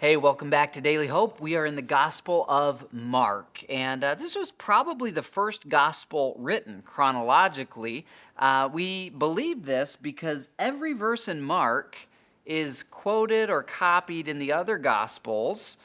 Hey, welcome back to Daily Hope. We are in the Gospel of Mark, and this was probably the first gospel written chronologically. We believe this because every verse in Mark is quoted or copied in the other Gospels,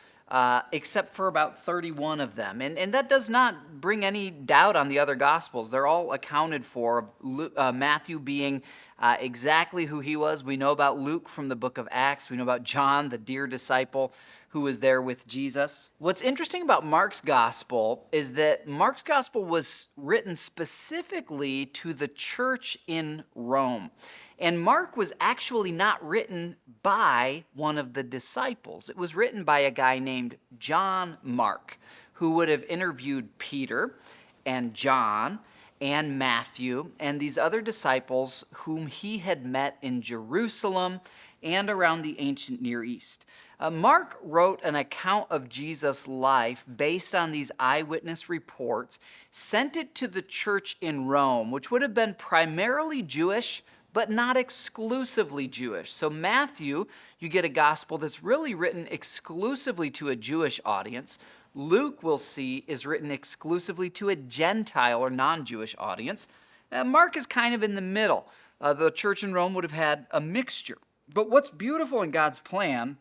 except for about 31 of them. And that does not bring any doubt on the other Gospels. They're all accounted for, Matthew being exactly who he was. We know about Luke from the book of Acts. We know about John, the dear disciple who was there with Jesus. What's interesting about Mark's gospel is that Mark's gospel was written specifically to the church in Rome. And Mark was actually not written by one of the disciples. It was written by a guy named John Mark, who would have interviewed Peter and John and Matthew and these other disciples whom he had met in Jerusalem and around the ancient Near East. Mark wrote an account of Jesus' life based on these eyewitness reports, sent it to the church in Rome, which would have been primarily Jewish, but not exclusively Jewish. So Matthew, you get a gospel that's really written exclusively to a Jewish audience. Luke, we'll see, is written exclusively to a Gentile or non-Jewish audience. Mark is kind of in the middle. The church in Rome would have had a mixture. But what's beautiful in God's plan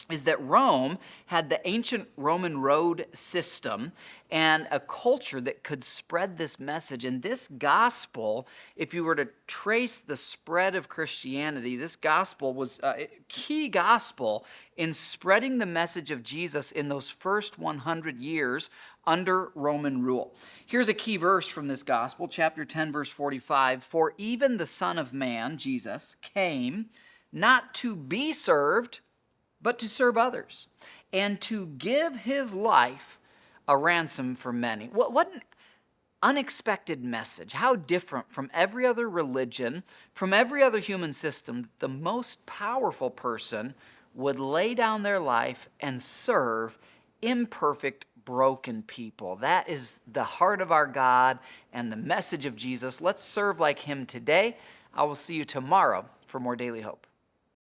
is that Rome had the ancient Roman road system and a culture that could spread this message. And this gospel, if you were to trace the spread of Christianity, this gospel was a key gospel in spreading the message of Jesus in those first 100 years under Roman rule. Here's a key verse from this gospel, chapter 10, verse 45. For even the Son of Man, Jesus, came not to be served, but to serve others, and to give his life a ransom for many. What an unexpected message. How different from every other religion, from every other human system, the most powerful person would lay down their life and serve imperfect, broken people. That is the heart of our God and the message of Jesus. Let's serve like him today. I will see you tomorrow for more Daily Hope.